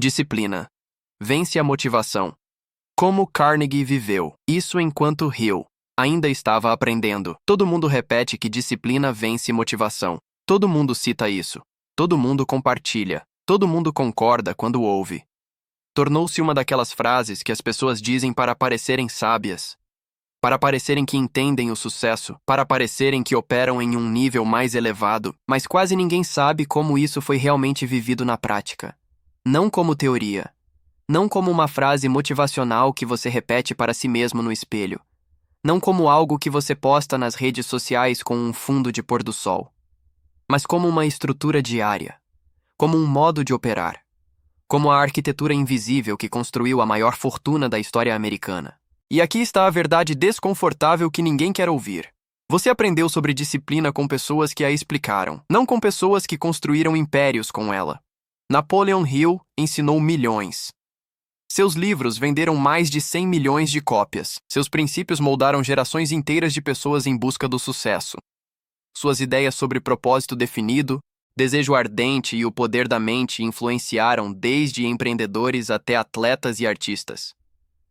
Disciplina. Vence a motivação. Como Carnegie viveu isso enquanto Hill ainda estava aprendendo. Todo mundo repete que disciplina vence motivação. Todo mundo cita isso. Todo mundo compartilha. Todo mundo concorda quando ouve. Tornou-se uma daquelas frases que as pessoas dizem para parecerem sábias, para parecerem que entendem o sucesso, para parecerem que operam em um nível mais elevado, mas quase ninguém sabe como isso foi realmente vivido na prática. Não como teoria. Não como uma frase motivacional que você repete para si mesmo no espelho. Não como algo que você posta nas redes sociais com um fundo de pôr do sol. Mas como uma estrutura diária. Como um modo de operar. Como a arquitetura invisível que construiu a maior fortuna da história americana. E aqui está a verdade desconfortável que ninguém quer ouvir. Você aprendeu sobre disciplina com pessoas que a explicaram, não com pessoas que construíram impérios com ela. Napoleon Hill ensinou milhões. Seus livros venderam mais de 100 milhões de cópias. Seus princípios moldaram gerações inteiras de pessoas em busca do sucesso. Suas ideias sobre propósito definido, desejo ardente e o poder da mente influenciaram desde empreendedores até atletas e artistas.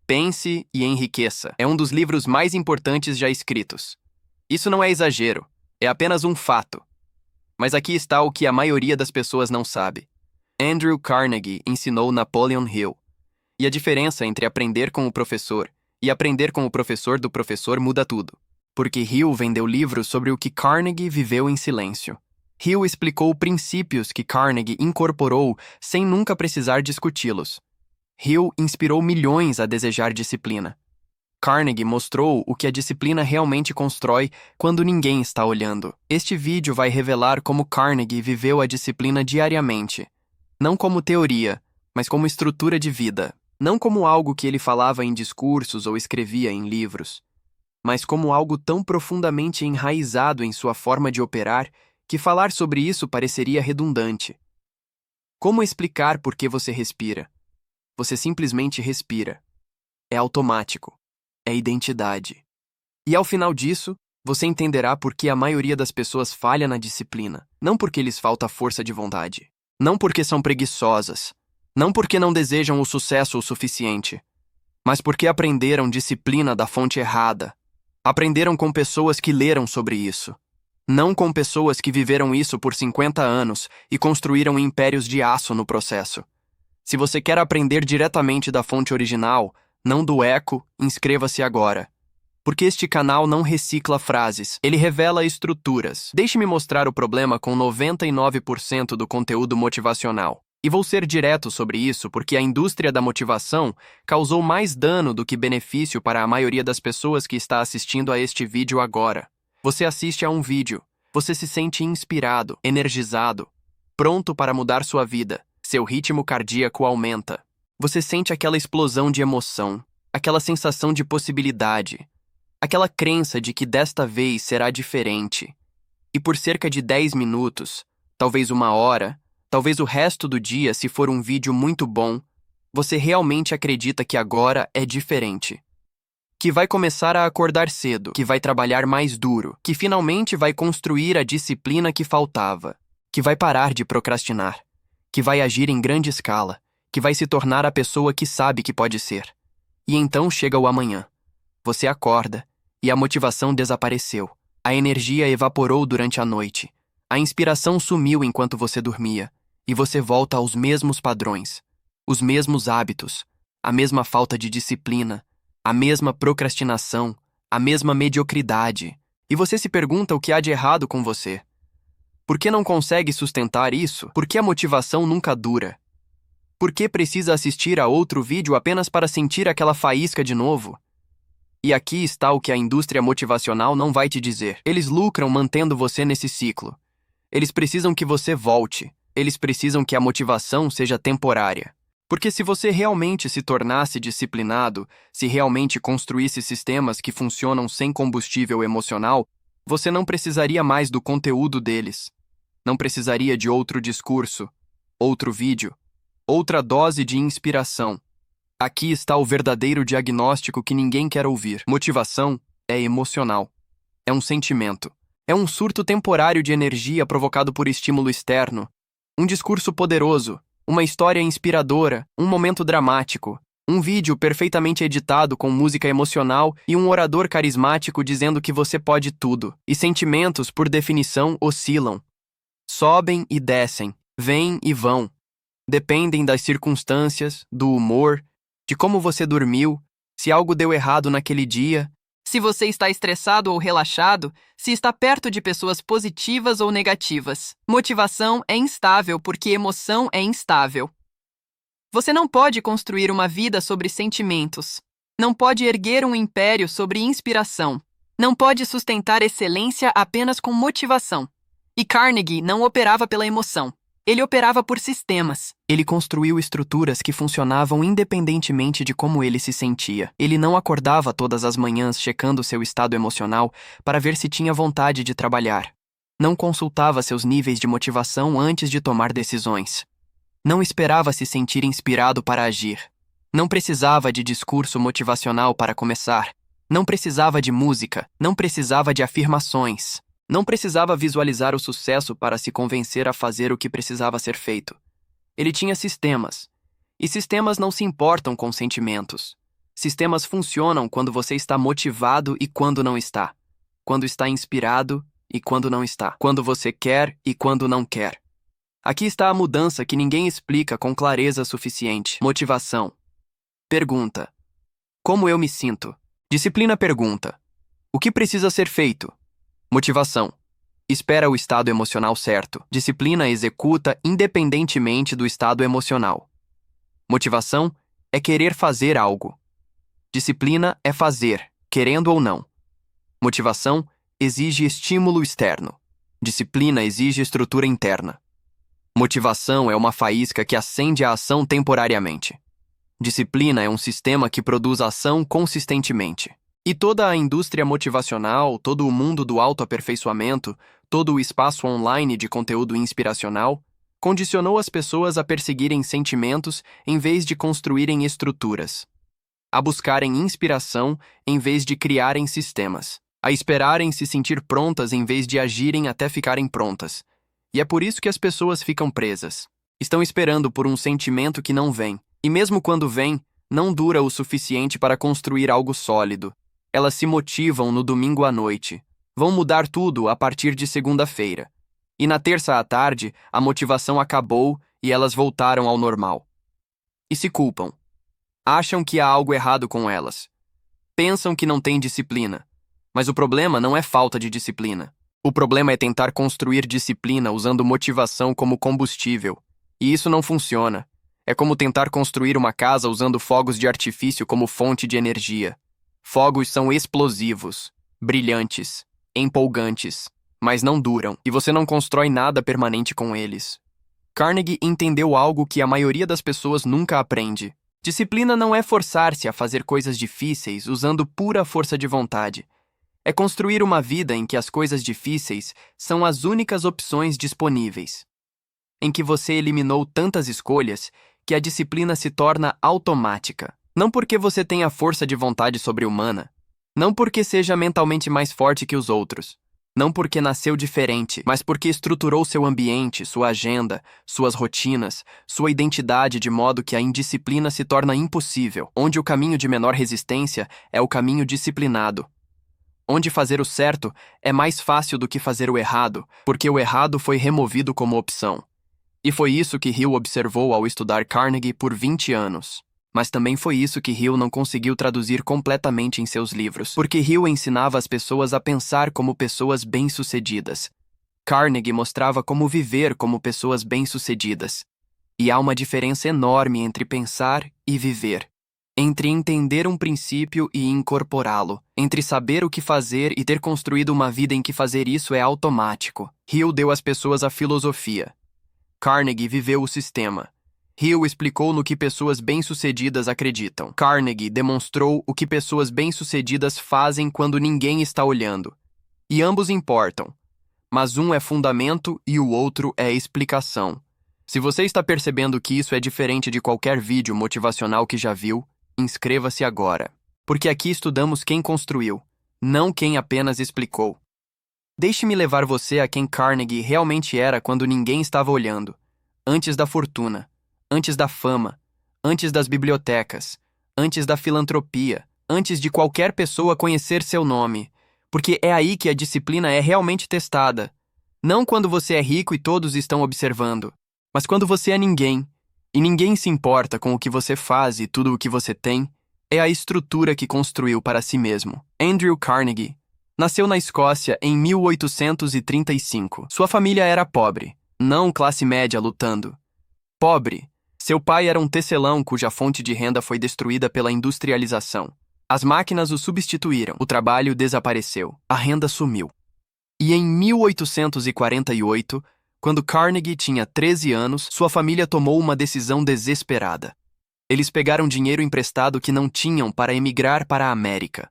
Pense e Enriqueça é um dos livros mais importantes já escritos. Isso não é exagero, é apenas um fato. Mas aqui está o que a maioria das pessoas não sabe. Andrew Carnegie ensinou Napoleon Hill. E a diferença entre aprender com o professor e aprender com o professor do professor muda tudo. Porque Hill vendeu livros sobre o que Carnegie viveu em silêncio. Hill explicou princípios que Carnegie incorporou sem nunca precisar discuti-los. Hill inspirou milhões a desejar disciplina. Carnegie mostrou o que a disciplina realmente constrói quando ninguém está olhando. Este vídeo vai revelar como Carnegie viveu a disciplina diariamente. Não como teoria, mas como estrutura de vida. Não como algo que ele falava em discursos ou escrevia em livros, mas como algo tão profundamente enraizado em sua forma de operar que falar sobre isso pareceria redundante. Como explicar por que você respira? Você simplesmente respira. É automático. É identidade. E ao final disso, você entenderá por que a maioria das pessoas falha na disciplina. Não porque lhes falta força de vontade. Não porque são preguiçosas. Não porque não desejam o sucesso o suficiente. Mas porque aprenderam disciplina da fonte errada. Aprenderam com pessoas que leram sobre isso. Não com pessoas que viveram isso por 50 anos e construíram impérios de aço no processo. Se você quer aprender diretamente da fonte original, não do eco, inscreva-se agora. Porque este canal não recicla frases, ele revela estruturas. Deixe-me mostrar o problema com 99% do conteúdo motivacional. E vou ser direto sobre isso porque a indústria da motivação causou mais dano do que benefício para a maioria das pessoas que está assistindo a este vídeo agora. Você assiste a um vídeo, você se sente inspirado, energizado, pronto para mudar sua vida. Seu ritmo cardíaco aumenta. Você sente aquela explosão de emoção, aquela sensação de possibilidade, aquela crença de que desta vez será diferente. E por cerca de 10 minutos, talvez 1 hora, talvez o resto do dia se for um vídeo muito bom, você realmente acredita que agora é diferente. Que vai começar a acordar cedo, que vai trabalhar mais duro, que finalmente vai construir a disciplina que faltava, que vai parar de procrastinar, que vai agir em grande escala, que vai se tornar a pessoa que sabe que pode ser. E então chega o amanhã. Você acorda, e a motivação desapareceu. A energia evaporou durante a noite. A inspiração sumiu enquanto você dormia, e você volta aos mesmos padrões, os mesmos hábitos, a mesma falta de disciplina, a mesma procrastinação, a mesma mediocridade. E você se pergunta o que há de errado com você. Por que não consegue sustentar isso? Por que a motivação nunca dura? Por que precisa assistir a outro vídeo apenas para sentir aquela faísca de novo? E aqui está o que a indústria motivacional não vai te dizer. Eles lucram mantendo você nesse ciclo. Eles precisam que você volte. Eles precisam que a motivação seja temporária. Porque se você realmente se tornasse disciplinado, se realmente construísse sistemas que funcionam sem combustível emocional, você não precisaria mais do conteúdo deles. Não precisaria de outro discurso, outro vídeo, outra dose de inspiração. Aqui está o verdadeiro diagnóstico que ninguém quer ouvir. Motivação é emocional. É um sentimento. É um surto temporário de energia provocado por estímulo externo. Um discurso poderoso, Uma história inspiradora, um momento dramático, um vídeo perfeitamente editado com música emocional e um orador carismático dizendo que você pode tudo. E sentimentos, por definição, oscilam. Sobem e descem, vêm e vão. Dependem das circunstâncias, do humor, de como você dormiu, se algo deu errado naquele dia, se você está estressado ou relaxado, se está perto de pessoas positivas ou negativas. Motivação é instável porque emoção é instável. Você não pode construir uma vida sobre sentimentos. Não pode erguer um império sobre inspiração. Não pode sustentar excelência apenas com motivação. E Carnegie não operava pela emoção. Ele operava por sistemas. Ele construiu estruturas que funcionavam independentemente de como ele se sentia. Ele não acordava todas as manhãs checando seu estado emocional para ver se tinha vontade de trabalhar. Não consultava seus níveis de motivação antes de tomar decisões. Não esperava se sentir inspirado para agir. Não precisava de discurso motivacional para começar. Não precisava de música. Não precisava de afirmações. Não precisava visualizar o sucesso para se convencer a fazer o que precisava ser feito. Ele tinha sistemas. E sistemas não se importam com sentimentos. Sistemas funcionam quando você está motivado e quando não está. Quando está inspirado e quando não está. Quando você quer e quando não quer. Aqui está a mudança que ninguém explica com clareza suficiente. Motivação. Pergunta. Como eu me sinto? Disciplina pergunta. O que precisa ser feito? Motivação. Espera o estado emocional certo. Disciplina executa independentemente do estado emocional. Motivação é querer fazer algo. Disciplina é fazer, querendo ou não. Motivação exige estímulo externo. Disciplina exige estrutura interna. Motivação é uma faísca que acende a ação temporariamente. Disciplina é um sistema que produz ação consistentemente. E toda a indústria motivacional, todo o mundo do autoaperfeiçoamento, todo o espaço online de conteúdo inspiracional, condicionou as pessoas a perseguirem sentimentos em vez de construírem estruturas, a buscarem inspiração em vez de criarem sistemas, a esperarem se sentir prontas em vez de agirem até ficarem prontas. E é por isso que as pessoas ficam presas. Estão esperando por um sentimento que não vem, e mesmo quando vem, não dura o suficiente para construir algo sólido. Elas se motivam no domingo à noite. Vão mudar tudo a partir de segunda-feira. E na terça à tarde, a motivação acabou e elas voltaram ao normal. E se culpam. Acham que há algo errado com elas. Pensam que não têm disciplina. Mas o problema não é falta de disciplina. O problema é tentar construir disciplina usando motivação como combustível. E isso não funciona. É como tentar construir uma casa usando fogos de artifício como fonte de energia. Fogos são explosivos, brilhantes, empolgantes, mas não duram, e você não constrói nada permanente com eles. Carnegie entendeu algo que a maioria das pessoas nunca aprende. Disciplina não é forçar-se a fazer coisas difíceis usando pura força de vontade. É construir uma vida em que as coisas difíceis são as únicas opções disponíveis. Em que você eliminou tantas escolhas que a disciplina se torna automática. Não porque você tenha força de vontade sobre-humana. Não porque seja mentalmente mais forte que os outros. Não porque nasceu diferente, mas porque estruturou seu ambiente, sua agenda, suas rotinas, sua identidade de modo que a indisciplina se torna impossível, onde o caminho de menor resistência é o caminho disciplinado. Onde fazer o certo é mais fácil do que fazer o errado, porque o errado foi removido como opção. E foi isso que Hill observou ao estudar Carnegie por 20 anos. Mas também foi isso que Hill não conseguiu traduzir completamente em seus livros, porque Hill ensinava as pessoas a pensar como pessoas bem-sucedidas. Carnegie mostrava como viver como pessoas bem-sucedidas. E há uma diferença enorme entre pensar e viver. Entre entender um princípio e incorporá-lo. Entre saber o que fazer e ter construído uma vida em que fazer isso é automático. Hill deu às pessoas a filosofia. Carnegie viveu o sistema. Hill explicou no que pessoas bem-sucedidas acreditam. Carnegie demonstrou o que pessoas bem-sucedidas fazem quando ninguém está olhando. E ambos importam. Mas um é fundamento e o outro é explicação. Se você está percebendo que isso é diferente de qualquer vídeo motivacional que já viu, inscreva-se agora. Porque aqui estudamos quem construiu, não quem apenas explicou. Deixe-me levar você a quem Carnegie realmente era quando ninguém estava olhando. Antes da fortuna. antes da fama, antes das bibliotecas, antes da filantropia, antes de qualquer pessoa conhecer seu nome, porque é aí que a disciplina é realmente testada. Não quando você é rico e todos estão observando, mas quando você é ninguém, e ninguém se importa com o que você faz e tudo o que você tem, é a estrutura que construiu para si mesmo. Andrew Carnegie nasceu na Escócia em 1835. Sua família era pobre, não classe média lutando. Pobre. Seu pai era um tecelão cuja fonte de renda foi destruída pela industrialização. As máquinas o substituíram, o trabalho desapareceu, a renda sumiu. E em 1848, quando Carnegie tinha 13 anos, sua família tomou uma decisão desesperada. Eles pegaram dinheiro emprestado que não tinham para emigrar para a América.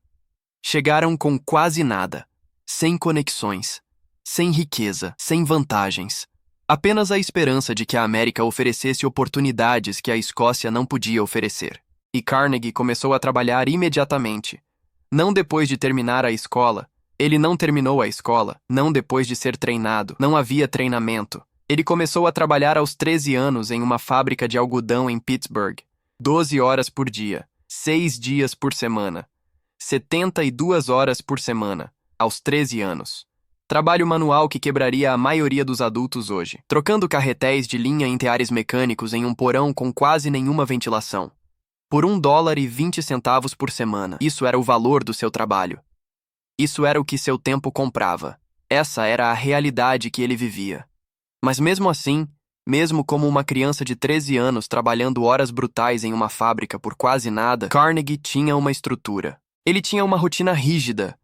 Chegaram com quase nada, sem conexões, sem riqueza, sem vantagens. Apenas a esperança de que a América oferecesse oportunidades que a Escócia não podia oferecer. E Carnegie começou a trabalhar imediatamente. Não depois de terminar a escola. Ele não terminou a escola, não depois de ser treinado. Não havia treinamento. Ele começou a trabalhar aos 13 anos em uma fábrica de algodão em Pittsburgh. 12 horas por dia, 6 dias por semana, 72 horas por semana, aos 13 anos. Trabalho manual que quebraria a maioria dos adultos hoje, trocando carretéis de linha em teares mecânicos em um porão com quase nenhuma ventilação. Por $1,20 por semana. Isso era o valor do seu trabalho. Isso era o que seu tempo comprava. Essa era a realidade que ele vivia. Mas mesmo assim, mesmo como uma criança de 13 anos trabalhando horas brutais em uma fábrica por quase nada, Carnegie tinha uma estrutura. Ele tinha uma rotina rígida.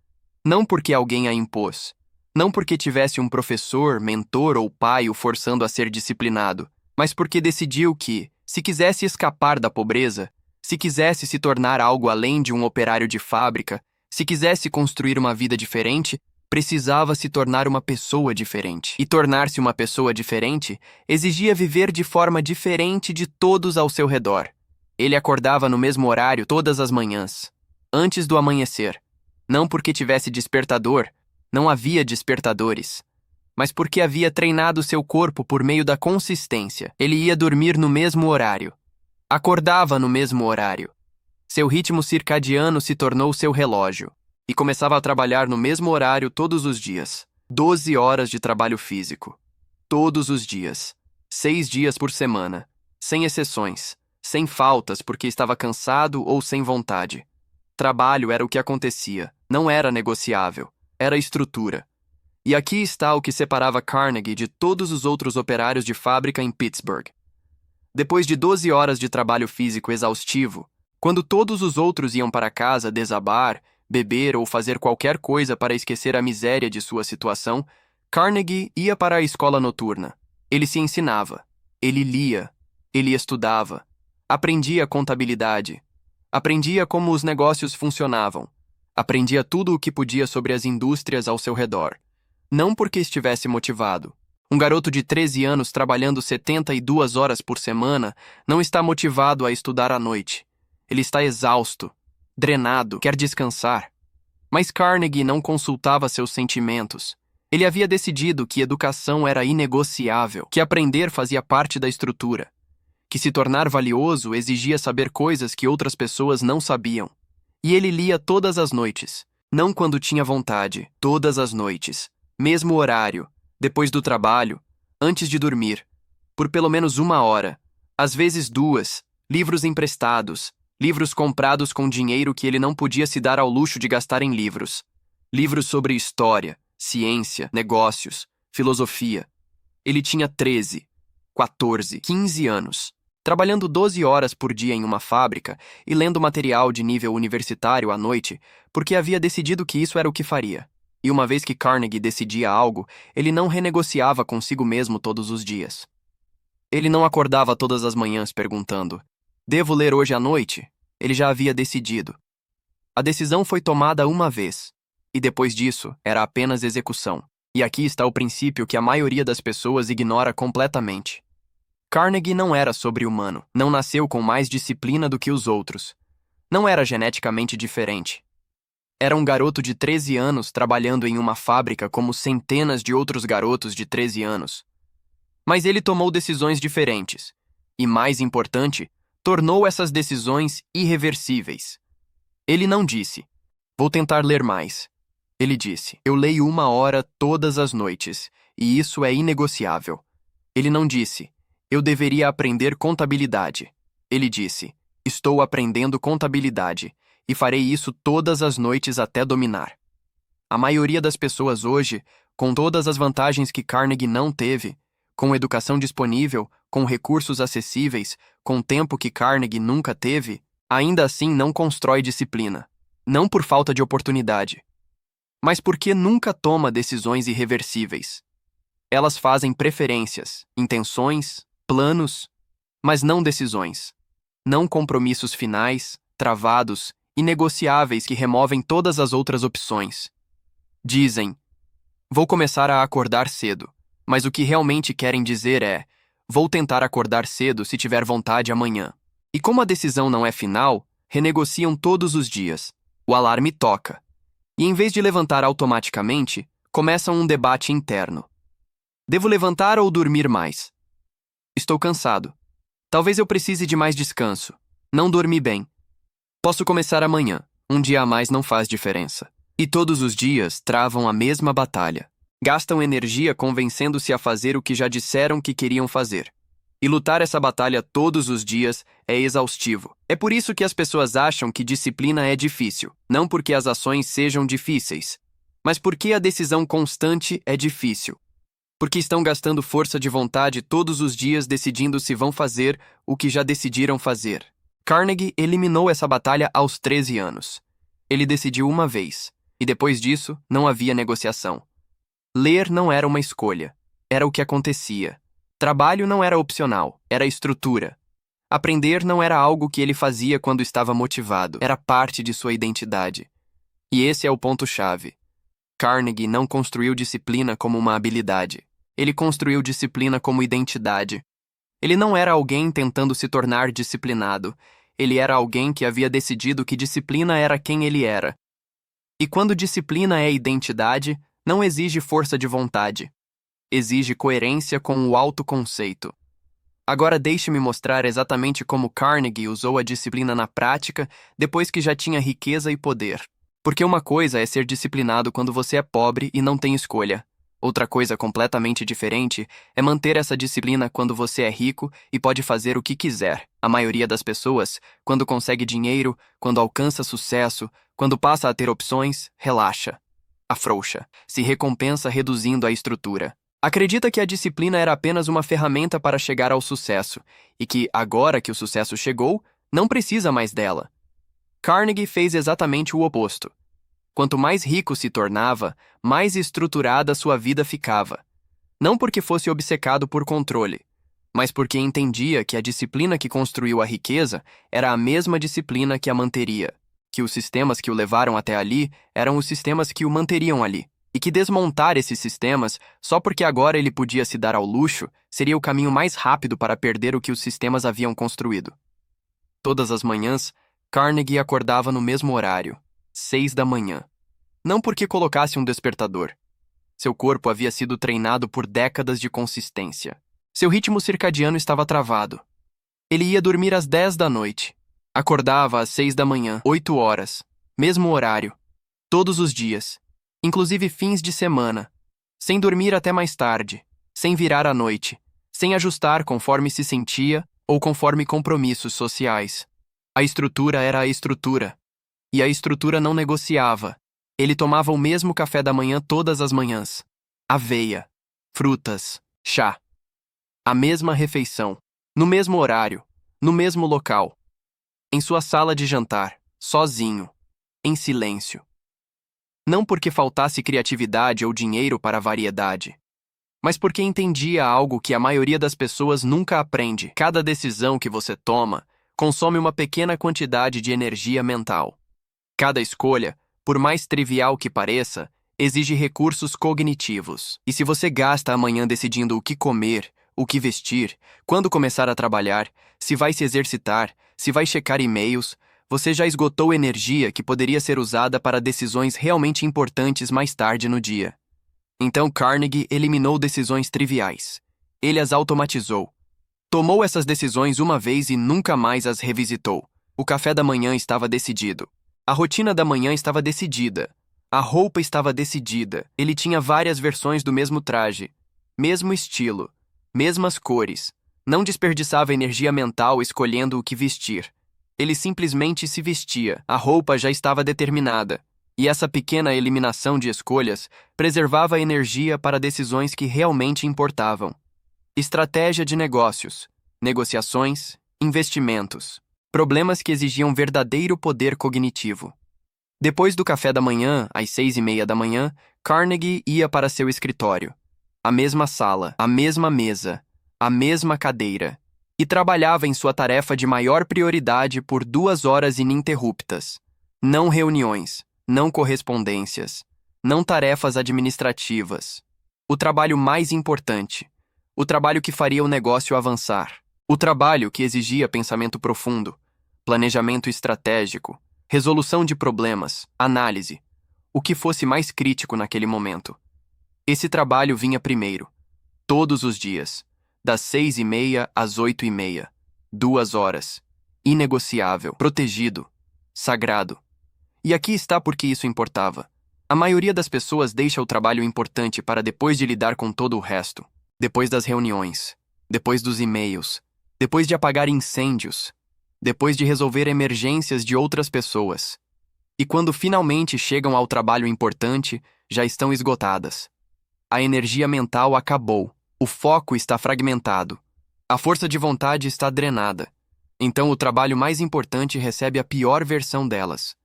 Não porque alguém a impôs. Não porque tivesse um professor, mentor ou pai o forçando a ser disciplinado, mas porque decidiu que, se quisesse escapar da pobreza, se quisesse se tornar algo além de um operário de fábrica, se quisesse construir uma vida diferente, precisava se tornar uma pessoa diferente. E tornar-se uma pessoa diferente exigia viver de forma diferente de todos ao seu redor. Ele acordava no mesmo horário todas as manhãs, antes do amanhecer. Não porque tivesse despertador, não havia despertadores, mas porque havia treinado seu corpo por meio da consistência. Ele ia dormir no mesmo horário. Acordava no mesmo horário. Seu ritmo circadiano se tornou seu relógio. E começava a trabalhar no mesmo horário todos os dias. 12 horas de trabalho físico. Todos os dias. 6 dias por semana. Sem exceções. Sem faltas porque estava cansado ou sem vontade. Trabalho era o que acontecia. Não era negociável. Era estrutura. E aqui está o que separava Carnegie de todos os outros operários de fábrica em Pittsburgh. Depois de 12 horas de trabalho físico exaustivo, quando todos os outros iam para casa desabar, beber ou fazer qualquer coisa para esquecer a miséria de sua situação, Carnegie ia para a escola noturna. Ele se ensinava. Ele lia. Ele estudava. Aprendia contabilidade. Aprendia como os negócios funcionavam. Aprendia tudo o que podia sobre as indústrias ao seu redor. Não porque estivesse motivado. Um garoto de 13 anos trabalhando 72 horas por semana não está motivado a estudar à noite. Ele está exausto, drenado, quer descansar. Mas Carnegie não consultava seus sentimentos. Ele havia decidido que educação era inegociável, que aprender fazia parte da estrutura, que se tornar valioso exigia saber coisas que outras pessoas não sabiam. E ele lia todas as noites, não quando tinha vontade, todas as noites, mesmo horário, depois do trabalho, antes de dormir, por pelo menos 1 hora, às vezes 2, livros emprestados, livros comprados com dinheiro que ele não podia se dar ao luxo de gastar em livros. Livros sobre história, ciência, negócios, filosofia. Ele tinha 13, 14, 15 anos, trabalhando 12 horas por dia em uma fábrica e lendo material de nível universitário à noite, porque havia decidido que isso era o que faria. E uma vez que Carnegie decidia algo, ele não renegociava consigo mesmo todos os dias. Ele não acordava todas as manhãs perguntando: devo ler hoje à noite? Ele já havia decidido. A decisão foi tomada uma vez, e depois disso era apenas execução. E aqui está o princípio que a maioria das pessoas ignora completamente. Carnegie não era sobre-humano, não nasceu com mais disciplina do que os outros. Não era geneticamente diferente. Era um garoto de 13 anos trabalhando em uma fábrica como centenas de outros garotos de 13 anos. Mas ele tomou decisões diferentes. E mais importante, tornou essas decisões irreversíveis. Ele não disse, vou tentar ler mais. Ele disse, eu leio 1 hora todas as noites, e isso é inegociável. Ele não disse, eu deveria aprender contabilidade. Ele disse, estou aprendendo contabilidade, e farei isso todas as noites até dominar. A maioria das pessoas hoje, com todas as vantagens que Carnegie não teve, com educação disponível, com recursos acessíveis, com tempo que Carnegie nunca teve, ainda assim não constrói disciplina. Não por falta de oportunidade, mas porque nunca toma decisões irreversíveis. Elas fazem preferências, intenções, planos, mas não decisões. Não compromissos finais, travados, inegociáveis que removem todas as outras opções. Dizem, vou começar a acordar cedo, mas o que realmente querem dizer é, vou tentar acordar cedo se tiver vontade amanhã. E como a decisão não é final, renegociam todos os dias. O alarme toca. E em vez de levantar automaticamente, começam um debate interno. Devo levantar ou dormir mais? Estou cansado. Talvez eu precise de mais descanso. Não dormi bem. Posso começar amanhã. Um dia a mais não faz diferença. E todos os dias travam a mesma batalha. Gastam energia convencendo-se a fazer o que já disseram que queriam fazer. E lutar essa batalha todos os dias é exaustivo. É por isso que as pessoas acham que disciplina é difícil. Não porque as ações sejam difíceis, mas porque a decisão constante é difícil. Porque estão gastando força de vontade todos os dias decidindo se vão fazer o que já decidiram fazer. Carnegie eliminou essa batalha aos 13 anos. Ele decidiu uma vez, e depois disso não havia negociação. Ler não era uma escolha, era o que acontecia. Trabalho não era opcional, era estrutura. Aprender não era algo que ele fazia quando estava motivado, era parte de sua identidade. E esse é o ponto-chave. Carnegie não construiu disciplina como uma habilidade. Ele construiu disciplina como identidade. Ele não era alguém tentando se tornar disciplinado. Ele era alguém que havia decidido que disciplina era quem ele era. E quando disciplina é identidade, não exige força de vontade. Exige coerência com o autoconceito. Agora deixe-me mostrar exatamente como Carnegie usou a disciplina na prática depois que já tinha riqueza e poder. Porque uma coisa é ser disciplinado quando você é pobre e não tem escolha. Outra coisa completamente diferente é manter essa disciplina quando você é rico e pode fazer o que quiser. A maioria das pessoas, quando consegue dinheiro, quando alcança sucesso, quando passa a ter opções, relaxa, afrouxa, se recompensa reduzindo a estrutura. Acredita que a disciplina era apenas uma ferramenta para chegar ao sucesso e que, agora que o sucesso chegou, não precisa mais dela. Carnegie fez exatamente o oposto. Quanto mais rico se tornava, mais estruturada sua vida ficava. Não porque fosse obcecado por controle, mas porque entendia que a disciplina que construiu a riqueza era a mesma disciplina que a manteria, que os sistemas que o levaram até ali eram os sistemas que o manteriam ali. E que desmontar esses sistemas, só porque agora ele podia se dar ao luxo, seria o caminho mais rápido para perder o que os sistemas haviam construído. Todas as manhãs, Carnegie acordava no mesmo horário, 6 da manhã. Não porque colocasse um despertador. Seu corpo havia sido treinado por décadas de consistência. Seu ritmo circadiano estava travado. Ele ia dormir às 10 da noite. Acordava às 6 da manhã, 8 horas. Mesmo horário. Todos os dias. Inclusive fins de semana, sem dormir até mais tarde, sem virar à noite, sem ajustar conforme se sentia ou conforme compromissos sociais. A estrutura era a estrutura, e a estrutura não negociava. Ele tomava o mesmo café da manhã todas as manhãs. Aveia, frutas, chá. A mesma refeição, no mesmo horário, no mesmo local. Em sua sala de jantar, sozinho, em silêncio. Não porque faltasse criatividade ou dinheiro para a variedade, mas porque entendia algo que a maioria das pessoas nunca aprende. Cada decisão que você toma consome uma pequena quantidade de energia mental. Cada escolha, por mais trivial que pareça, exige recursos cognitivos. E se você gasta a manhã decidindo o que comer, o que vestir, quando começar a trabalhar, se vai se exercitar, se vai checar e-mails, você já esgotou energia que poderia ser usada para decisões realmente importantes mais tarde no dia. Então Carnegie eliminou decisões triviais. Ele as automatizou. Tomou essas decisões uma vez e nunca mais as revisitou. O café da manhã estava decidido. A rotina da manhã estava decidida. A roupa estava decidida. Ele tinha várias versões do mesmo traje, mesmo estilo, mesmas cores. Não desperdiçava energia mental escolhendo o que vestir. Ele simplesmente se vestia. A roupa já estava determinada. E essa pequena eliminação de escolhas preservava a energia para decisões que realmente importavam. Estratégia de negócios, negociações, investimentos. Problemas que exigiam verdadeiro poder cognitivo. Depois do café da manhã, às 6:30 da manhã, Carnegie ia para seu escritório. A mesma sala, a mesma mesa, a mesma cadeira. E trabalhava em sua tarefa de maior prioridade por 2 horas ininterruptas. Não reuniões, não correspondências, não tarefas administrativas. O trabalho mais importante. O trabalho que faria o negócio avançar. O trabalho que exigia pensamento profundo, planejamento estratégico, resolução de problemas, análise, o que fosse mais crítico naquele momento. Esse trabalho vinha primeiro, todos os dias, das 6:30 às 8:30, 2 horas, inegociável, protegido, sagrado. E aqui está porque isso importava. A maioria das pessoas deixa o trabalho importante para depois de lidar com todo o resto, depois das reuniões, depois dos e-mails, depois de apagar incêndios, depois de resolver emergências de outras pessoas. E quando finalmente chegam ao trabalho importante, já estão esgotadas. A energia mental acabou, o foco está fragmentado, a força de vontade está drenada. Então o trabalho mais importante recebe a pior versão delas.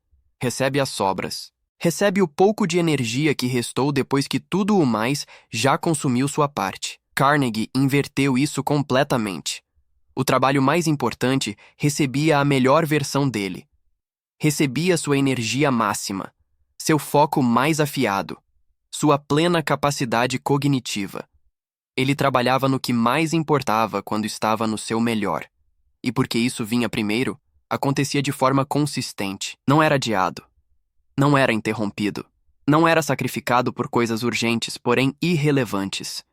Recebe as sobras. Recebe o pouco de energia que restou depois que tudo o mais já consumiu sua parte. Carnegie inverteu isso completamente. O trabalho mais importante recebia a melhor versão dele. Recebia sua energia máxima, seu foco mais afiado, sua plena capacidade cognitiva. Ele trabalhava no que mais importava quando estava no seu melhor. E porque isso vinha primeiro, acontecia de forma consistente. Não era adiado. Não era interrompido. Não era sacrificado por coisas urgentes, porém irrelevantes.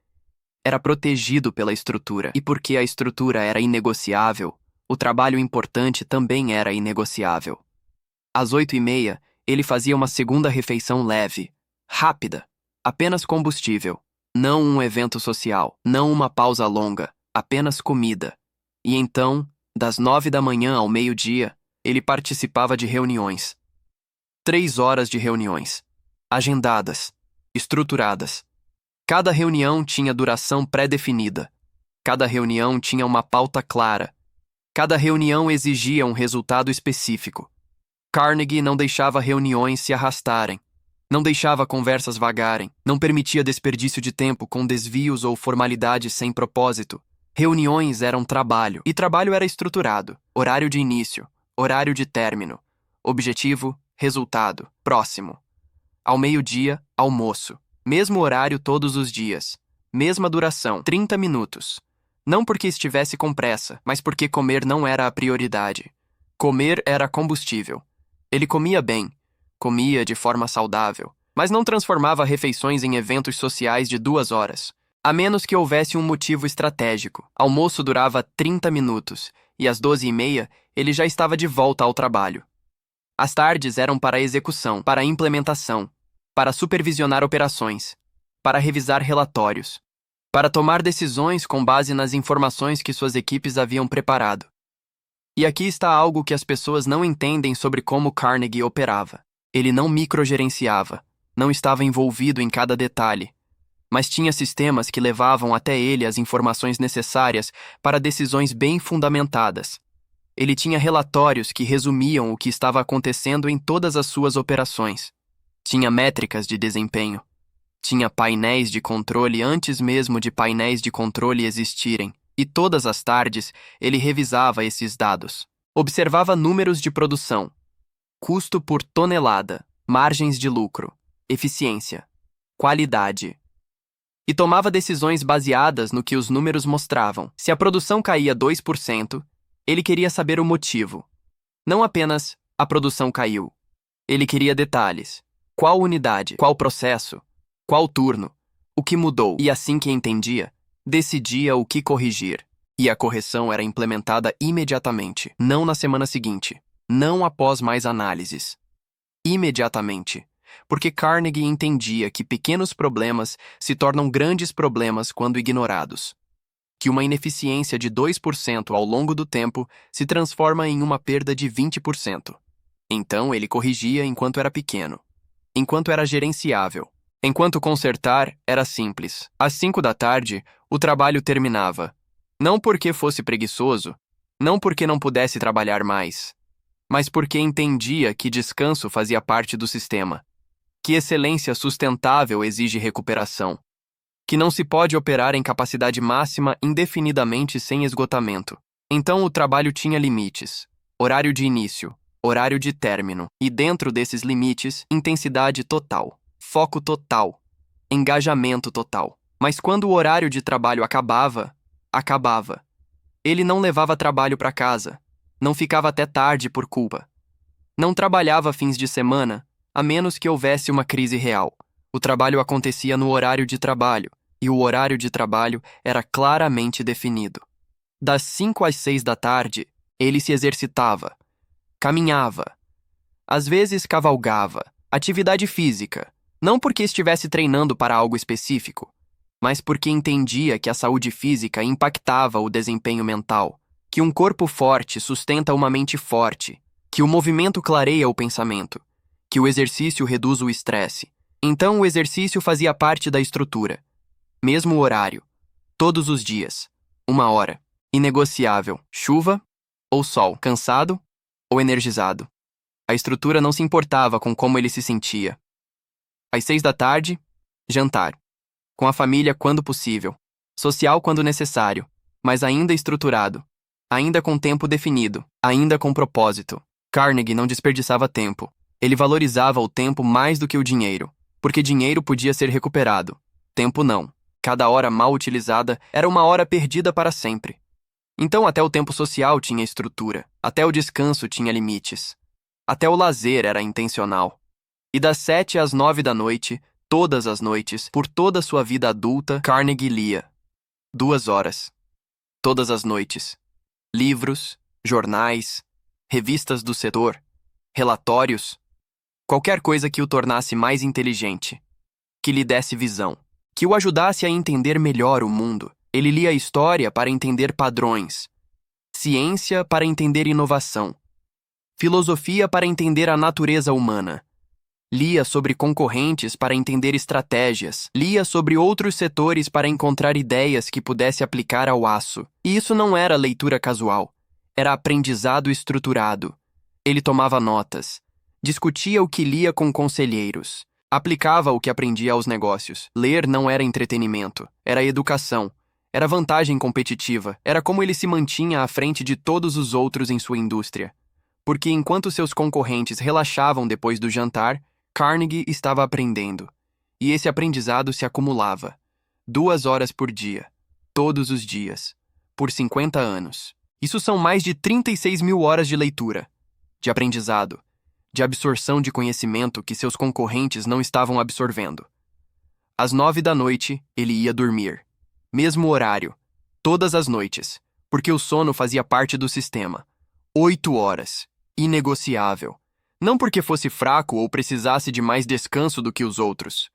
Era protegido pela estrutura, e porque a estrutura era inegociável, o trabalho importante também era inegociável. Às 8:30, ele fazia uma segunda refeição leve, rápida, apenas combustível, não um evento social, não uma pausa longa, apenas comida. E então, das 9 da manhã ao meio-dia, ele participava de reuniões. 3 horas de reuniões, agendadas, estruturadas. Cada reunião tinha duração pré-definida. Cada reunião tinha uma pauta clara. Cada reunião exigia um resultado específico. Carnegie não deixava reuniões se arrastarem. Não deixava conversas vagarem. Não permitia desperdício de tempo com desvios ou formalidades sem propósito. Reuniões eram trabalho. E trabalho era estruturado. Horário de início. Horário de término. Objetivo, resultado, próximo. Ao meio-dia, almoço. Mesmo horário todos os dias. Mesma duração, 30 minutos. Não porque estivesse com pressa, mas porque comer não era a prioridade. Comer era combustível. Ele comia bem, comia de forma saudável, mas não transformava refeições em eventos sociais de 2 horas, a menos que houvesse um motivo estratégico. Almoço durava 30 minutos, e às 12:30 ele já estava de volta ao trabalho. As tardes eram para execução, para implementação, para supervisionar operações, para revisar relatórios, para tomar decisões com base nas informações que suas equipes haviam preparado. E aqui está algo que as pessoas não entendem sobre como Carnegie operava. Ele não microgerenciava, não estava envolvido em cada detalhe, mas tinha sistemas que levavam até ele as informações necessárias para decisões bem fundamentadas. Ele tinha relatórios que resumiam o que estava acontecendo em todas as suas operações. Tinha métricas de desempenho. Tinha painéis de controle antes mesmo de painéis de controle existirem. E todas as tardes ele revisava esses dados. Observava números de produção, custo por tonelada, margens de lucro, eficiência, qualidade. E tomava decisões baseadas no que os números mostravam. Se a produção caía 2%, ele queria saber o motivo. Não apenas a produção caiu. Ele queria detalhes. Qual unidade? Qual processo? Qual turno? O que mudou? E assim que entendia, decidia o que corrigir. E a correção era implementada imediatamente, não na semana seguinte, não após mais análises. Imediatamente. Porque Carnegie entendia que pequenos problemas se tornam grandes problemas quando ignorados. Que uma ineficiência de 2% ao longo do tempo se transforma em uma perda de 20%. Então ele corrigia enquanto era pequeno, enquanto era gerenciável. Enquanto consertar era simples. Às 5 da tarde, o trabalho terminava. Não porque fosse preguiçoso, não porque não pudesse trabalhar mais, mas porque entendia que descanso fazia parte do sistema, que excelência sustentável exige recuperação, que não se pode operar em capacidade máxima indefinidamente sem esgotamento. Então o trabalho tinha limites, horário de início, horário de término, e dentro desses limites, intensidade total, foco total, engajamento total. Mas quando o horário de trabalho acabava. Ele não levava trabalho para casa, não ficava até tarde por culpa. Não trabalhava fins de semana, a menos que houvesse uma crise real. O trabalho acontecia no horário de trabalho, e o horário de trabalho era claramente definido. Das 5 às 6 da tarde, ele se exercitava, caminhava, às vezes cavalgava, atividade física, não porque estivesse treinando para algo específico, mas porque entendia que a saúde física impactava o desempenho mental, que um corpo forte sustenta uma mente forte, que o movimento clareia o pensamento, que o exercício reduz o estresse. Então o exercício fazia parte da estrutura. Mesmo horário, todos os dias, 1 hora, inegociável, chuva ou sol, cansado ou energizado. A estrutura não se importava com como ele se sentia. Às 6 da tarde, jantar. Com a família quando possível, social quando necessário, mas ainda estruturado, ainda com tempo definido, ainda com propósito. Carnegie não desperdiçava tempo. Ele valorizava o tempo mais do que o dinheiro, porque dinheiro podia ser recuperado. Tempo não. Cada hora mal utilizada era uma hora perdida para sempre. Então até o tempo social tinha estrutura, até o descanso tinha limites, até o lazer era intencional. E das 7 às 9 da noite, todas as noites, por toda a sua vida adulta, Carnegie lia. 2 horas. Todas as noites. Livros, jornais, revistas do setor, relatórios, qualquer coisa que o tornasse mais inteligente, que lhe desse visão, que o ajudasse a entender melhor o mundo. Ele lia história para entender padrões, ciência para entender inovação, filosofia para entender a natureza humana. Lia sobre concorrentes para entender estratégias. Lia sobre outros setores para encontrar ideias que pudesse aplicar ao aço. E isso não era leitura casual. Era aprendizado estruturado. Ele tomava notas. Discutia o que lia com conselheiros. Aplicava o que aprendia aos negócios. Ler não era entretenimento. Era educação. Era vantagem competitiva. Era como ele se mantinha à frente de todos os outros em sua indústria. Porque enquanto seus concorrentes relaxavam depois do jantar, Carnegie estava aprendendo, e esse aprendizado se acumulava. 2 horas por dia, todos os dias, por 50 anos. Isso são mais de 36 mil horas de leitura, de aprendizado, de absorção de conhecimento que seus concorrentes não estavam absorvendo. Às 9 da noite, ele ia dormir. Mesmo horário, todas as noites, porque o sono fazia parte do sistema. 8 horas, inegociável. Não porque fosse fraco ou precisasse de mais descanso do que os outros,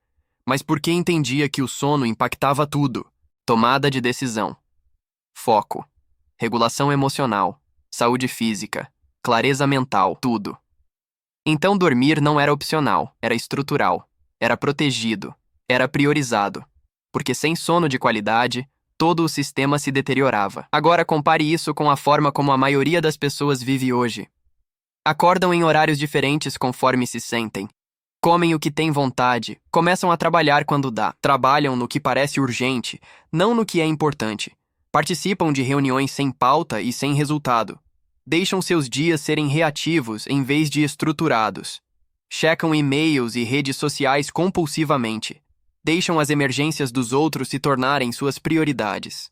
mas porque entendia que o sono impactava tudo. Tomada de decisão, foco, regulação emocional, saúde física, clareza mental, tudo. Então dormir não era opcional, era estrutural, era protegido, era priorizado. Porque sem sono de qualidade, todo o sistema se deteriorava. Agora compare isso com a forma como a maioria das pessoas vive hoje. Acordam em horários diferentes conforme se sentem. Comem o que têm vontade, começam a trabalhar quando dá. Trabalham no que parece urgente, não no que é importante. Participam de reuniões sem pauta e sem resultado. Deixam seus dias serem reativos em vez de estruturados. Checam e-mails e redes sociais compulsivamente. Deixam as emergências dos outros se tornarem suas prioridades.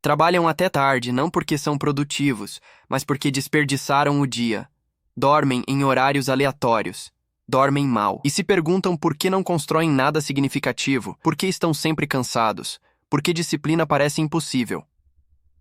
Trabalham até tarde não porque são produtivos, mas porque desperdiçaram o dia. Dormem em horários aleatórios. Dormem mal. E se perguntam por que não constroem nada significativo, por que estão sempre cansados, por que disciplina parece impossível.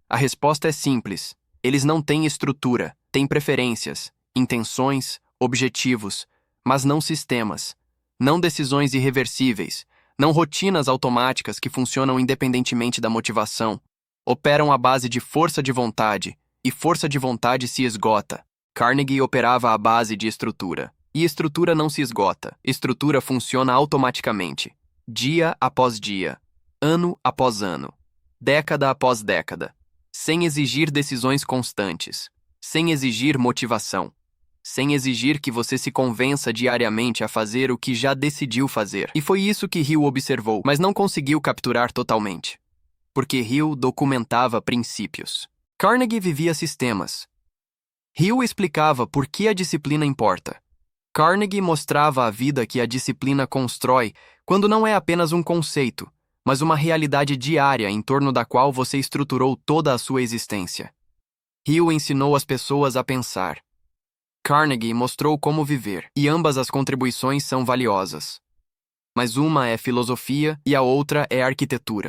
A resposta é simples. Eles não têm estrutura, têm preferências, intenções, objetivos, mas não sistemas, não decisões irreversíveis, não rotinas automáticas que funcionam independentemente da motivação. Operam à base de força de vontade, e força de vontade se esgota. Carnegie operava à base de estrutura. E estrutura não se esgota. Estrutura funciona automaticamente, dia após dia, ano após ano, década após década, sem exigir decisões constantes, sem exigir motivação, sem exigir que você se convença diariamente a fazer o que já decidiu fazer. E foi isso que Hill observou, mas não conseguiu capturar totalmente. Porque Hill documentava princípios. Carnegie vivia sistemas. Hill explicava por que a disciplina importa. Carnegie mostrava à vida que a disciplina constrói quando não é apenas um conceito, mas uma realidade diária em torno da qual você estruturou toda a sua existência. Hill ensinou as pessoas a pensar. Carnegie mostrou como viver, e ambas as contribuições são valiosas. Mas uma é filosofia e a outra é arquitetura.